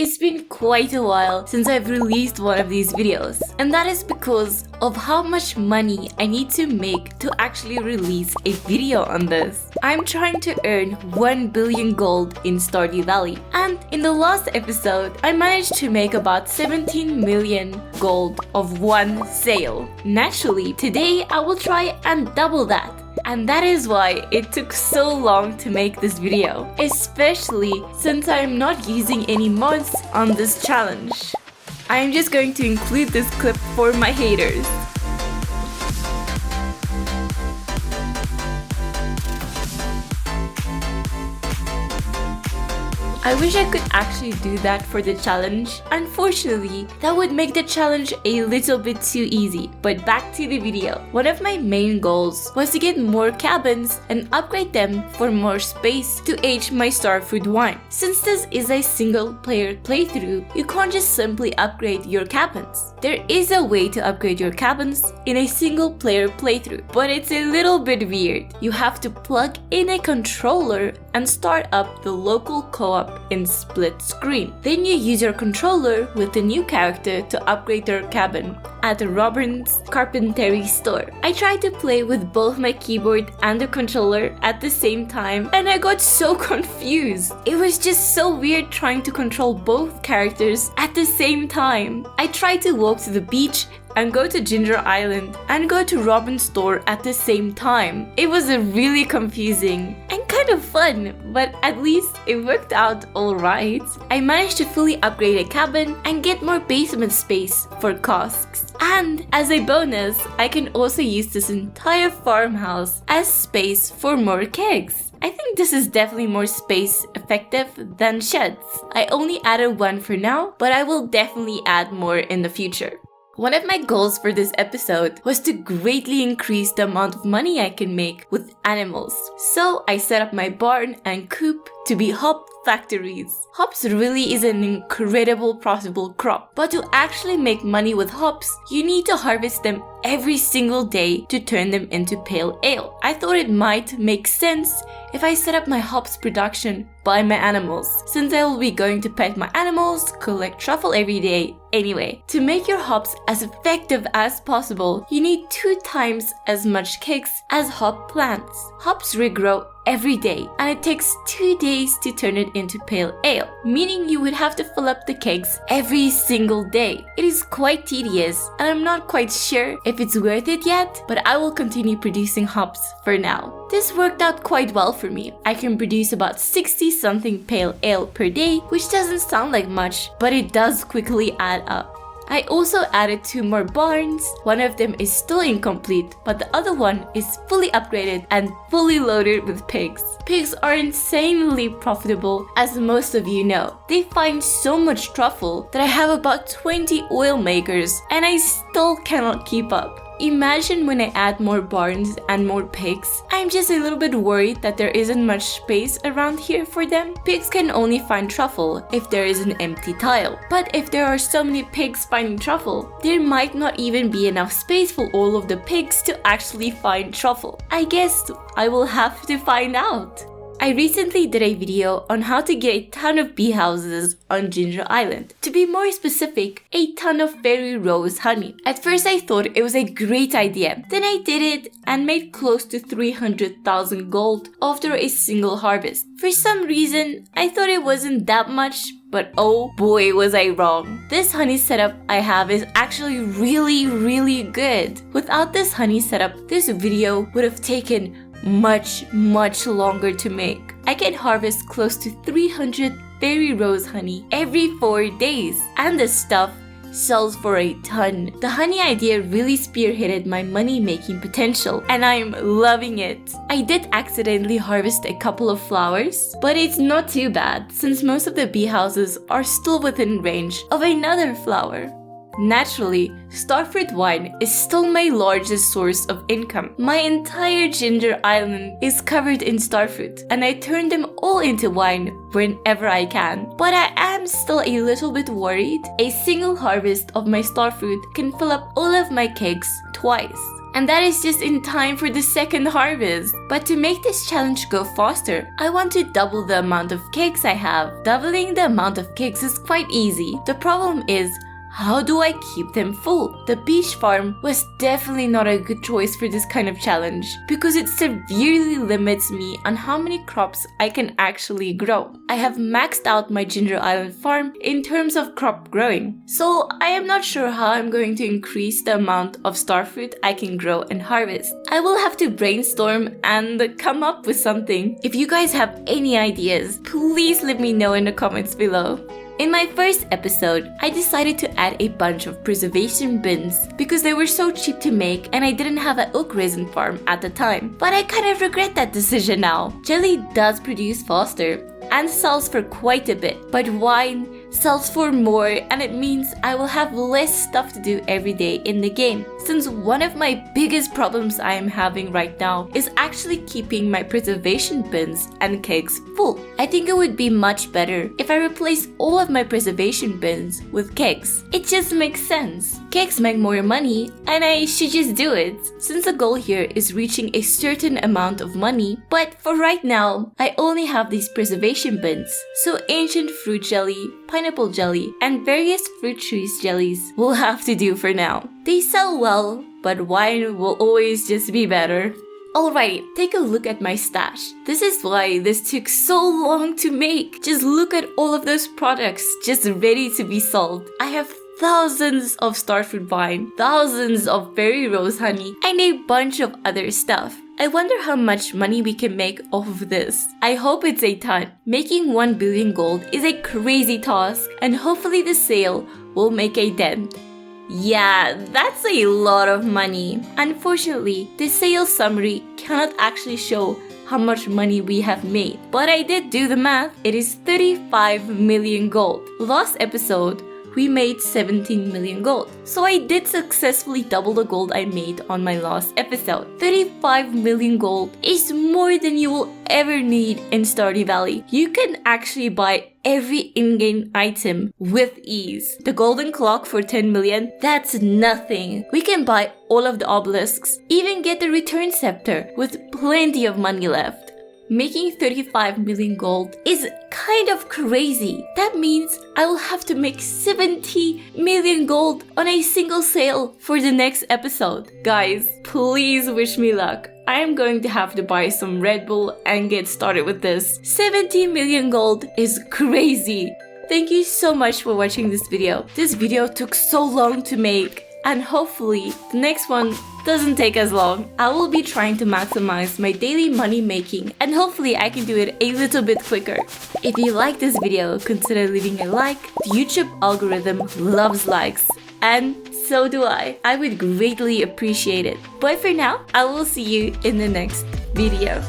it's been quite a while since I've released one of these videos, and that is because of how much money I need to make to actually release a video on this. I'm trying to earn 1 billion gold in Stardew Valley, and in the last episode, I managed to make about 17 million gold of one sale. Naturally, today I will try and double that. And that is why it took so long to make this video, especially since I'm not using any mods on this challenge. I am just going to include this clip for my haters. I wish I could actually do that for the challenge. Unfortunately, that would make the challenge a little bit too easy. But back to the video. One of my main goals was to get more cabins and upgrade them for more space to age my starfruit wine. Since this is a single player playthrough, you can't just simply upgrade your cabins. There is a way to upgrade your cabins in a single player playthrough, but it's a little bit weird. You have to plug in a controller and start up the local co-op in split screen. Then you use your controller with the new character to upgrade their cabin at Robin's carpentry store. I tried to play with both my keyboard and the controller at the same time, and I got so confused. It was just so weird trying to control both characters at the same time. I tried to walk to the beach and go to Ginger Island and go to Robin's store at the same time. It was really confusing and kind of fun, but at least it worked out alright. I managed to fully upgrade a cabin and get more basement space for casks. And as a bonus, I can also use this entire farmhouse as space for more kegs. I think this is definitely more space effective than sheds. I only added one for now, but I will definitely add more in the future. One of my goals for this episode was to greatly increase the amount of money I can make with animals. So I set up my barn and coop to be hop factories. Hops really is an incredible profitable crop, but to actually make money with hops, you need to harvest them every single day to turn them into pale ale. I thought it might make sense if I set up my hops production by my animals, since I will be going to pet my animals, collect truffle every day anyway. To make your hops as effective as possible, you need 2 times as much kegs as hop plants. Hops regrow every day, and it takes 2 days to turn it into pale ale, meaning you would have to fill up the kegs every single day. It is quite tedious, and I'm not quite sure if it's worth it yet, but I will continue producing hops for now. This worked out quite well for me. I can produce about 60 something pale ale per day, which doesn't sound like much, but it does quickly add up. I also added 2 more barns. One of them is still incomplete, but the other one is fully upgraded and fully loaded with pigs. Pigs are insanely profitable, as most of you know. They find so much truffle that I have about 20 oil makers, and I still cannot keep up. Imagine when I add more barns and more pigs. I'm just a little bit worried that there isn't much space around here for them. Pigs can only find truffle if there is an empty tile. But if there are so many pigs finding truffle, there might not even be enough space for all of the pigs to actually find truffle. I guess I will have to find out. I recently did a video on how to get a ton of bee houses on Ginger Island. To be more specific, a ton of fairy rose honey. At first I thought it was a great idea. Then I did it and made close to 300,000 gold after a single harvest. For some reason, I thought it wasn't that much, but oh boy was I wrong. This honey setup I have is actually really good. Without this honey setup, this video would have taken much longer to make. I can harvest close to 300 fairy rose honey every 4 days, and the stuff sells for a ton. The honey idea really spearheaded my money-making potential, and I'm loving it. I did accidentally harvest a couple of flowers, but it's not too bad since most of the bee houses are still within range of another flower. Naturally, starfruit wine is still my largest source of income. My entire Ginger Island is covered in starfruit, and I turn them all into wine whenever I can. But I am still a little bit worried. A single harvest of my starfruit can fill up all of my kegs twice. and that is just in time for the second harvest. But to make this challenge go faster, I want to double the amount of cakes I have. Doubling the amount of cakes is quite easy. The problem is, how do I keep them full? The beach farm was definitely not a good choice for this kind of challenge because it severely limits me on how many crops I can actually grow. I have maxed out my Ginger Island farm in terms of crop growing, so I am not sure how I'm going to increase the amount of starfruit I can grow and harvest. I will have to brainstorm and come up with something. If you guys have any ideas, please let me know in the comments below. In my first episode, I decided to add a bunch of preservation bins because they were so cheap to make and I didn't have an oak resin farm at the time. But I kind of regret that decision now. Jelly does produce faster and sells for quite a bit, but wine sells for more, and it means I will have less stuff to do every day in the game. Since one of my biggest problems I am having right now is actually keeping my preservation bins and kegs full. I think it would be much better if I replace all of my preservation bins with kegs. It just makes sense. Kegs make more money and I should just do it, since the goal here is reaching a certain amount of money. But for right now, I only have these preservation bins, so ancient fruit jelly, pineapple jelly, and various fruit trees jellies will have to do for now. They sell well, but wine will always just be better. Alrighty, take a look at my stash. This is why this took so long to make. Just look at all of those products just ready to be sold. I have thousands of starfruit vine, thousands of berry rose honey, and a bunch of other stuff. I wonder how much money we can make off of this. I hope it's a ton. Making 1 billion gold is a crazy task, and hopefully the sale will make a dent. Yeah, that's a lot of money. Unfortunately, the sales summary cannot actually show how much money we have made. But I did do the math. It is 35 million gold. Last episode, we made 17 million gold. So I did successfully double the gold I made on my last episode. 35 million gold is more than you will ever need in Stardew Valley. You can actually buy every in-game item with ease. The golden clock for 10 million, that's nothing. We can buy all of the obelisks, even get the return scepter with plenty of money left. Making 35 million gold is kind of crazy. That means I will have to make 70 million gold on a single sale for the next episode. Guys, please wish me luck. I am going to have to buy some Red Bull and get started with this. 70 million gold is crazy. Thank you so much for watching this video. This video took so long to make, and hopefully the next one doesn't take as long. I will be trying to maximize my daily money making, and hopefully I can do it a little bit quicker. If you like this video, consider leaving a like. The YouTube algorithm loves likes, and so do I. I would greatly appreciate it. But for now, I will see you in the next video.